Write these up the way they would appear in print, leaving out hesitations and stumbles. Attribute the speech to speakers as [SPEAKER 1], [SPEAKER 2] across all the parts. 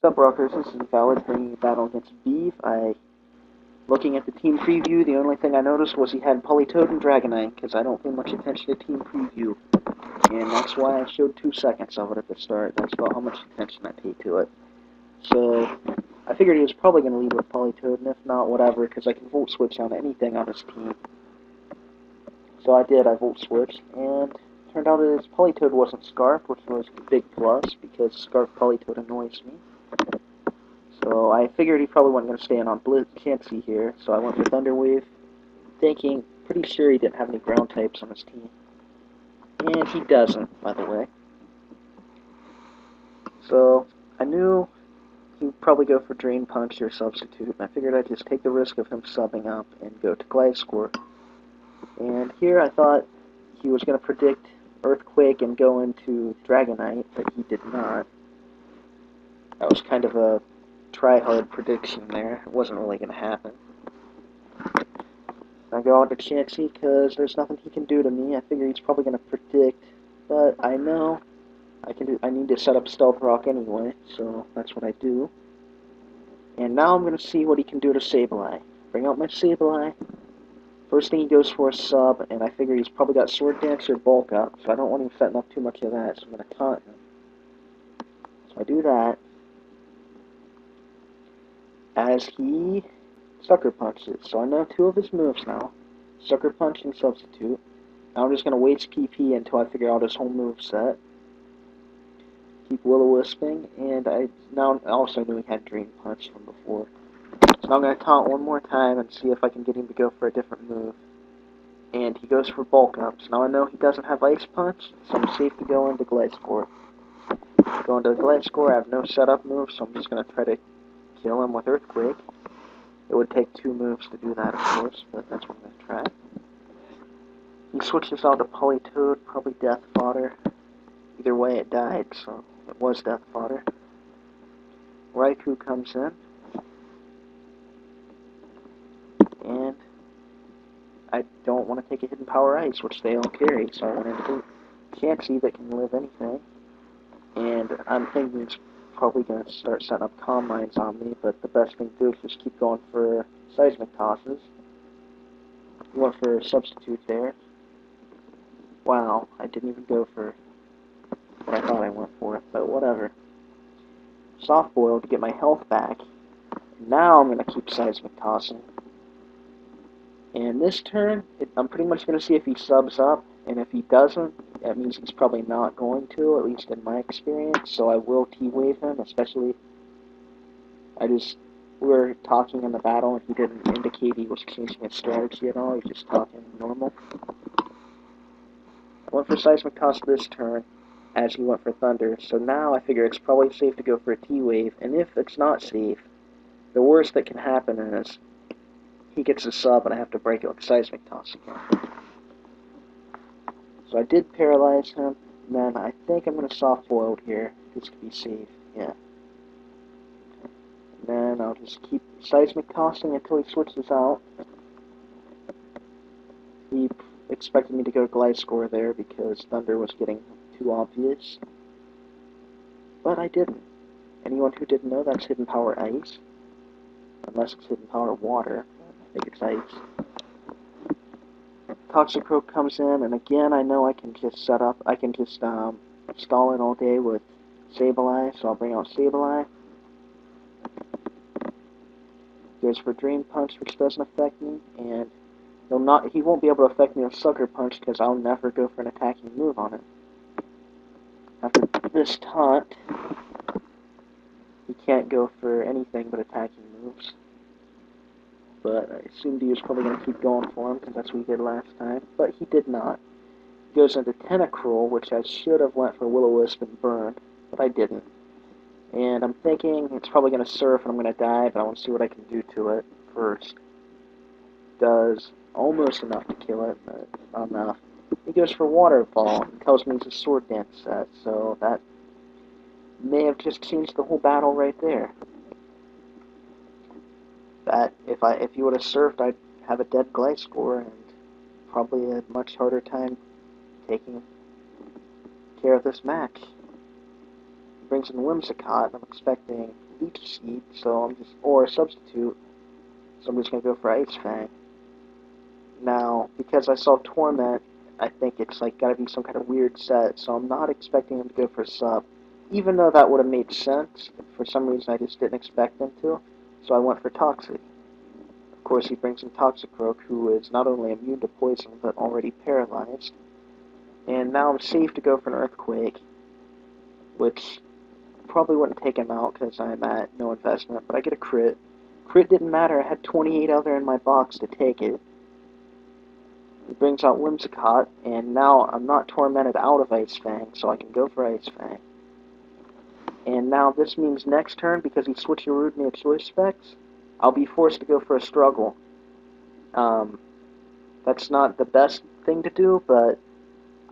[SPEAKER 1] Sup Rockers, this is Invalid bringing a battle against Beav. Looking at the team preview, the only thing I noticed was he had Politoed and Dragonite, because I don't pay much attention to team preview. And that's why I showed 2 seconds of it at the start. That's about how much attention I pay to it. So, I figured he was probably going to lead with Politoed, and if not, whatever, because I can Volt Switch on anything on his team. So I did, I Volt Switched, and turned out his Politoed wasn't Scarfed, which was a big plus, because Scarf Politoed annoys me. So I figured he probably wasn't going to stay in on Chansey here, so I went for Thunder Wave, thinking, pretty sure he didn't have any ground types on his team. And he doesn't, by the way. So I knew he'd probably go for Drain Punch or Substitute, and I figured I'd just take the risk of him subbing up and go to Gliscor. And here I thought he was going to predict Earthquake and go into Dragonite, but he did not. That was kind of a try-hard prediction there. It wasn't really going to happen. I go on to Chansey because there's nothing he can do to me. I figure he's probably going to predict, but I know I need to set up Stealth Rock anyway, so that's what I do. And now I'm going to see what he can do to Sableye. Bring out my Sableye. First thing he goes for a sub, and I figure he's probably got Sword Dance or Bulk Up, so I don't want him setting up too much of that, so I'm going to taunt him. So I do that. As he Sucker Punches. So I know 2 of his moves now. Sucker Punch and Substitute. Now I'm just going to waste PP until I figure out his whole move set. Keep Will-O-Wisping, and I now also knew he had Dream Punch from before. So now I'm going to taunt one more time and see if I can get him to go for a different move. And he goes for Bulk Up. So now I know he doesn't have Ice Punch, so I'm safe to go into Gliscor. Go into Gliscor, I have no setup move, so I'm just going to try to kill him with Earthquake. It would take 2 moves to do that, of course, but that's what I'm going to try. He switches out to Politoed, probably Death Fodder. Either way, it died, so it was Death Fodder. Raikou comes in. And I don't want to take a Hidden Power Ice, which they all carry, so I went into Chansey that can live anything. And I'm thinking it's probably going to start setting up Calm Minds on me, but the best thing to do is just keep going for Seismic Tosses. He went for a Substitute there. Wow, I didn't even go for what I thought I went for, but whatever. Soft Boil to get my health back. Now I'm going to keep Seismic Tossing. And this turn, I'm pretty much going to see if he subs up, and if he doesn't, that means he's probably not going to, at least in my experience, so I will T-Wave him, especially, we were talking in the battle, and he didn't indicate he was changing his strategy at all, he was just talking normal. I went for Seismic Toss this turn, as he went for Thunder, so now I figure it's probably safe to go for a T-Wave, and if it's not safe, the worst that can happen is he gets a sub and I have to break it with Seismic Toss again. So I did paralyze him, and then I think I'm going to soft boil here, just to be safe, yeah. And then I'll just keep Seismic Tossing until he switches out. He expected me to go Gliscor there because Thunder was getting too obvious. But I didn't. Anyone who didn't know, that's Hidden Power Ice. Unless it's Hidden Power Water. I think it's Ice. Toxicroak comes in, and again, I know I can just stall it all day with Sableye, so I'll bring out Sableye. Goes for Drain Punch, which doesn't affect me, and he won't be able to affect me with Sucker Punch, because I'll never go for an attacking move on it. After this taunt, he can't go for anything but attacking moves. But I assumed he was probably going to keep going for him, because that's what he did last time. But he did not. He goes into Tentacruel, which I should have went for Will-O-Wisp and Burn, but I didn't. And I'm thinking it's probably going to Surf and I'm going to die, but I want to see what I can do to it first. Does almost enough to kill it, but not enough. He goes for Water Ball and tells me it's a Sword Dance set, so that may have just changed the whole battle right there. That if you would have surfed, I'd have a dead Gliscor and probably a much harder time taking care of this match. He brings in Whimsicott, and I'm expecting Leech Seed, so or Substitute, so I'm just gonna go for Ice Fang. Now, because I saw Torment, I think it's like gotta be some kind of weird set, so I'm not expecting him to go for Sup, even though that would have made sense. For some reason, I just didn't expect him to, so I went for Toxic. Of course, he brings in Toxicroak, who is not only immune to poison, but already paralyzed. And now I'm safe to go for an Earthquake, which probably wouldn't take him out because I'm at no investment, but I get a crit. Crit didn't matter, I had 28 other in my box to take it. He brings out Whimsicott, and now I'm not tormented out of Ice Fang, so I can go for Ice Fang. And now this means next turn, because he switcherooed me a choice specs, I'll be forced to go for a Struggle. That's not the best thing to do, but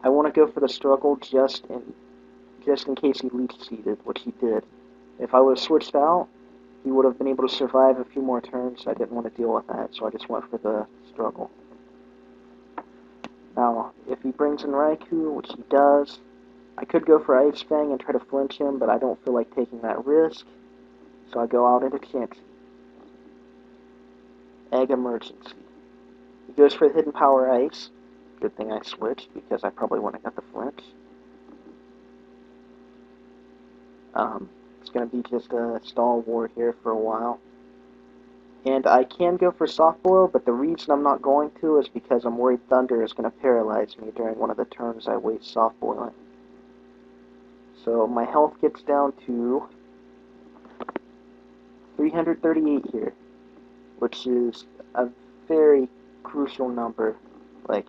[SPEAKER 1] I want to go for the Struggle just in case he Leech Seeded, which he did. If I would have switched out, he would have been able to survive a few more turns. I didn't want to deal with that, so I just went for the Struggle. Now, if he brings in Raikou, which he does, I could go for Ice Fang and try to flinch him, but I don't feel like taking that risk, so I go out into Chansey. Egg Emergency. He goes for the Hidden Power Ice. Good thing I switched, because I probably wouldn't have got the flinch. It's going to be just a stall war here for a while. And I can go for Soft Boil, but the reason I'm not going to is because I'm worried Thunder is going to paralyze me during one of the turns I waste Soft Boiling. So my health gets down to 338 here, which is a very crucial number. Like,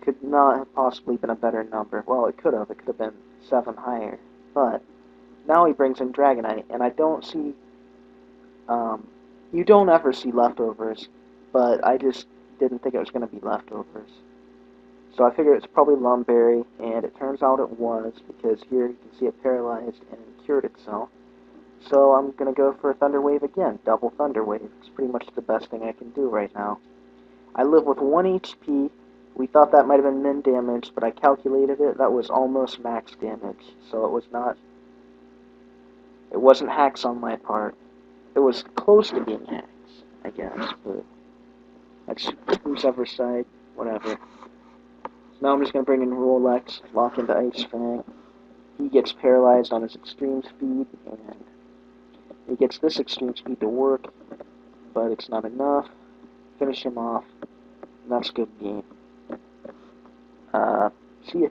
[SPEAKER 1] could not have possibly been a better number. Well, it could have. It could have been 7 higher. But now he brings in Dragonite, and I don't see... you don't ever see leftovers, but I just didn't think it was going to be leftovers. So I figured it's probably Lumberry, and it turns out it was, because here you can see it paralyzed and cured itself. So I'm going to go for a Thunder Wave again, double Thunder Wave. It's pretty much the best thing I can do right now. I live with 1 HP. We thought that might have been min damage, but I calculated it. That was almost max damage, so it was not... It wasn't hacks on my part. It was close to being hacks, I guess, but that's who's ever side, whatever. So now I'm just going to bring in Rolex, lock into Ice Fang. He gets paralyzed on his extreme speed, and he gets this extreme speed to work, but it's not enough. Finish him off, and that's a good game. See ya.